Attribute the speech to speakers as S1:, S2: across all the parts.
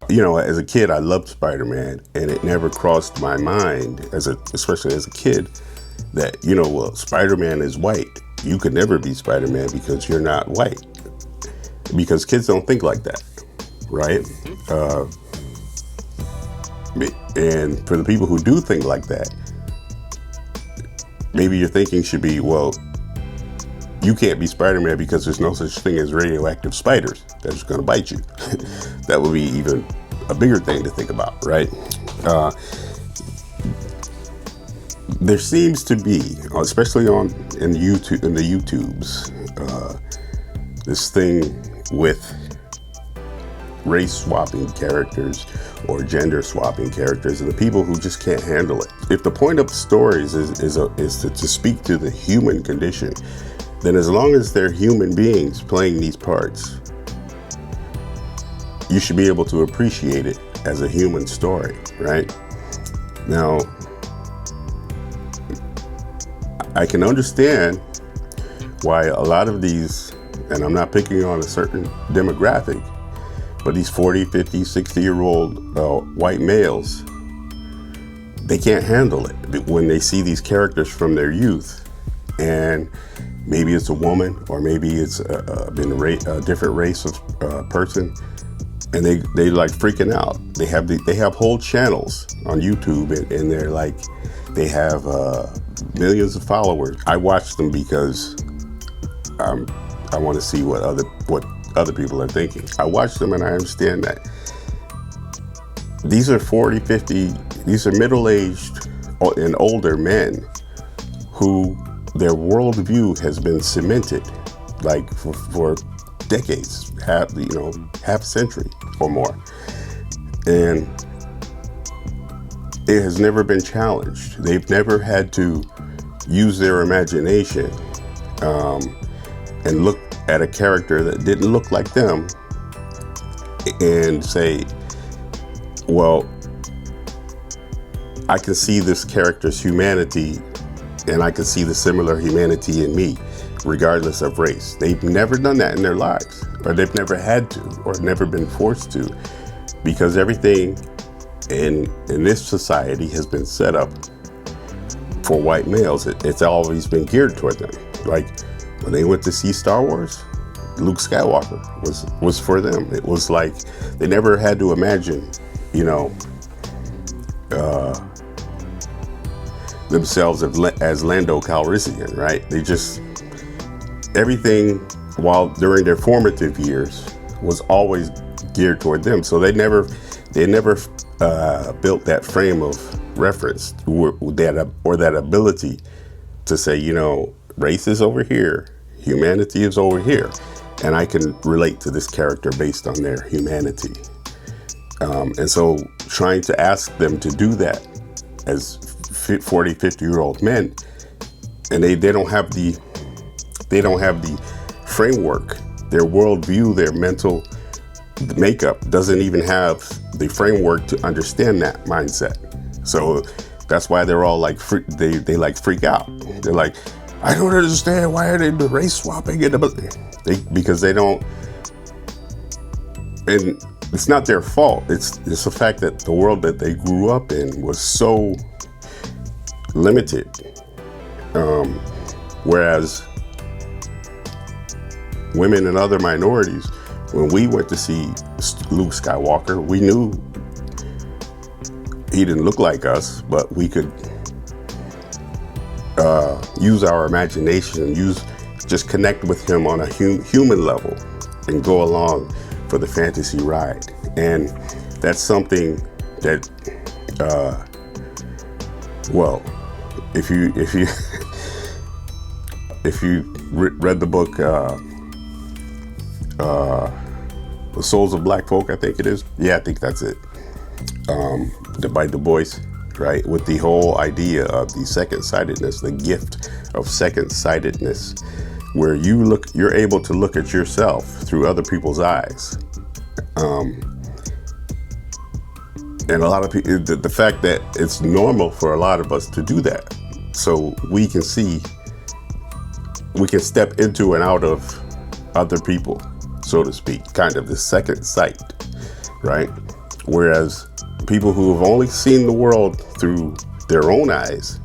S1: as a kid, I loved Spider-Man, and it never crossed my mind, especially as a kid, that, well, Spider-Man is white. You could never be Spider-Man because you're not white. Because kids don't think like that, right? And for the people who do think like that, maybe your thinking should be, well, you can't be Spider-Man because there's no such thing as radioactive spiders that are going to bite you. That would be even a bigger thing to think about, right? There seems to be, especially in the YouTubes, this thing with race swapping characters or gender swapping characters, and the people who just can't handle it. If the point of the stories is to speak to the human condition, then as long as they're human beings playing these parts, you should be able to appreciate it as a human story, right? Now, I can understand why a lot of these, and I'm not picking on a certain demographic, but these 40, 50, 60-year-old white males, they can't handle it when they see these characters from their youth. And maybe it's a woman, or maybe it's a different race of person, and they like freaking out. They have whole channels on YouTube, and they're like, they have millions of followers. I watch them because I want to see what other people are thinking. I watch them and I understand that these are 40, 50, these are middle-aged and older men who their worldview has been cemented like for decades, half a century or more. And it has never been challenged. They've never had to use their imagination and look at a character that didn't look like them and say, well, I can see this character's humanity and I can see the similar humanity in me, regardless of race. They've never done that in their lives, or they've never had to, or never been forced to, because everything in this society has been set up for white males. It's always been geared toward them. Like when they went to see Star Wars, Luke Skywalker was for them. It was like they never had to imagine, themselves as Lando Calrissian, right? They just, everything while during their formative years was always geared toward them. So they never built that frame of reference or that ability to say, race is over here, humanity is over here, and I can relate to this character based on their humanity. And so trying to ask them to do that as 40, 50-year-old men, and they don't have the framework, their worldview, their mental makeup doesn't even have the framework to understand that mindset. So that's why they're all like, they like freak out. They're like, I don't understand, why are they race swapping? Because they don't, and it's not their fault. It's the fact that the world that they grew up in was so limited. Whereas women and other minorities, when we went to see Luke Skywalker, we knew he didn't look like us, but we could use our imagination and just connect with him on a human level and go along for the fantasy ride. And that's something that, well, if you read the book The Souls of Black Folk, I think it is. Yeah, I think that's it. By Du Bois, right? With the whole idea of the second-sightedness, the gift of second-sightedness, where you're able to look at yourself through other people's eyes. And a lot of people, the fact that it's normal for a lot of us to do that, so we can step into and out of other people, so to speak, kind of the second sight, right? Whereas people who have only seen the world through their own eyes,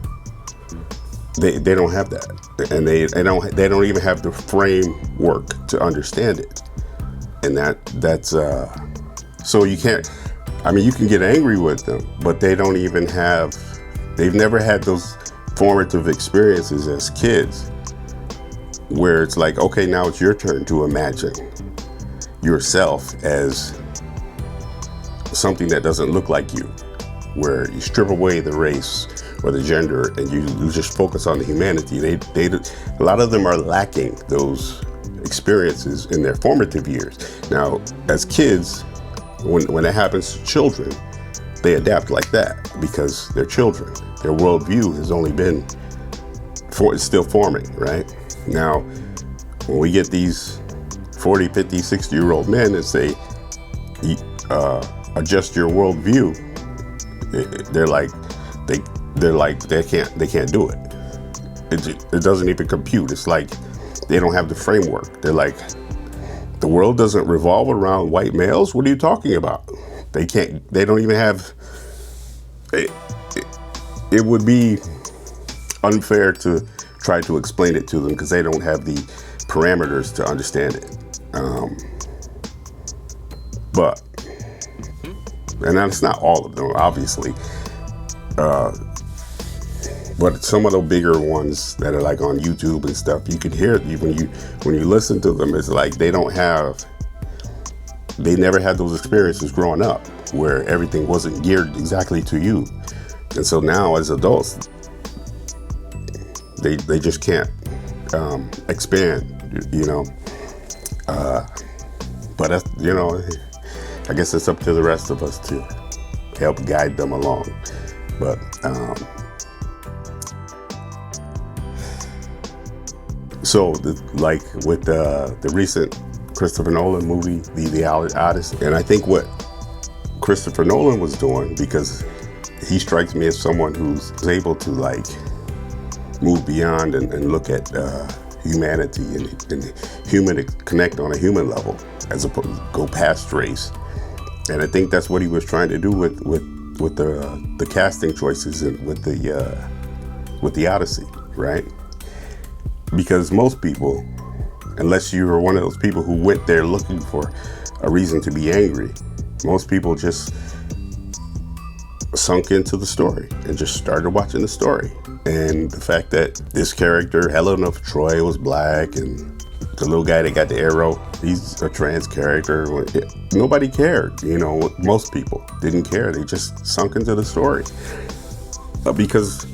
S1: they don't have that, and they don't even have the framework to understand it. And that's so you can't. I mean, you can get angry with them, but they don't even have. They've never had those formative experiences as kids, where it's like, okay, now it's your turn to imagine yourself as something that doesn't look like you, where you strip away the race or the gender and you just focus on the humanity. They a lot of them are lacking those experiences in their formative years. Now, as kids, when it happens to children, they adapt like that because they're children. Their worldview has only been, it's still forming, right? Now, when we get these 40, 50, 60-year-old men and say, adjust your worldview, they can't do it. It doesn't even compute. It's like they don't have the framework. They're like, the world doesn't revolve around white males. What are you talking about? They don't even have. It would be unfair to try to explain it to them because they don't have the parameters to understand it. But, and it's not all of them, obviously. But some of the bigger ones that are like on YouTube and stuff, you can hear it when you listen to them. It's like they never had those experiences growing up where everything wasn't geared exactly to you. And so now as adults, they just can't expand, you know. But that's, you know, I guess it's up to the rest of us to help guide them along. But so like with the recent Christopher Nolan movie, The Odyssey, and I think what Christopher Nolan was doing, because he strikes me as someone who's able to like move beyond and look at humanity and connect on a human level as opposed to go past race. And I think that's what he was trying to do with the casting choices and with the Odyssey, right? Because most people, unless you were one of those people who went there looking for a reason to be angry, most people just sunk into the story and just started watching the story. And the fact that this character, Helen of Troy, was black, and the little guy that got the arrow, he's a trans character. Nobody cared, you know. Most people didn't care. They just sunk into the story. Because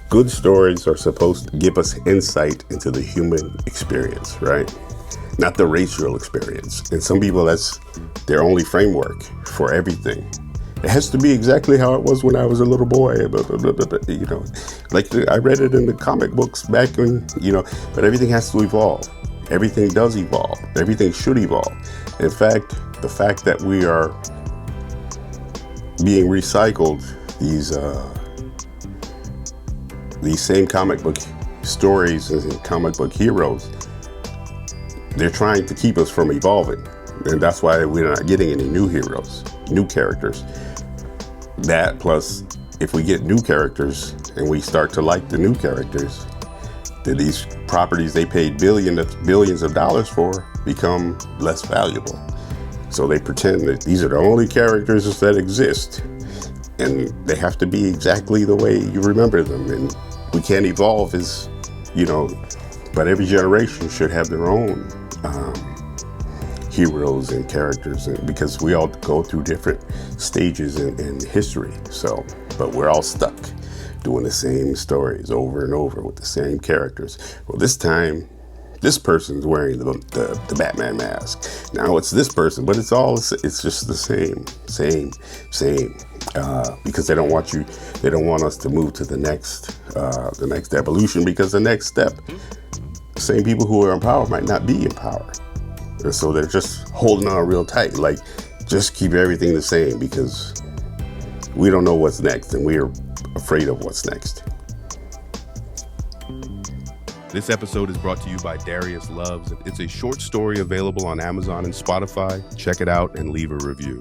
S1: good stories are supposed to give us insight into the human experience, right? Not the racial experience. And some people, that's their only framework for everything. It has to be exactly how it was when I was a little boy, you know, like I read it in the comic books back when, you know, but everything has to evolve. Everything does evolve. Everything should evolve. In fact, the fact that we are being recycled, these same comic book stories and comic book heroes, they're trying to keep us from evolving. And that's why we're not getting any new heroes, new characters. That plus, if we get new characters and we start to like the new characters, then these properties they paid billions of dollars for become less valuable. So they pretend that these are the only characters that exist, and they have to be exactly the way you remember them. And we can't evolve as, you know, but every generation should have their own heroes and characters, and because we all go through different stages in history. So, but we're all stuck doing the same stories over and over with the same characters. Well, this time, this person's wearing the Batman mask. Now it's this person, but it's just the same. Because they don't want us to move to the next evolution, because the next step, the same people who are in power might not be in power. And so they're just holding on real tight, like just keep everything the same because we don't know what's next and we're afraid of what's next.
S2: This episode is brought to you by Darius Loves. It's a short story available on Amazon and Spotify. Check it out and leave a review.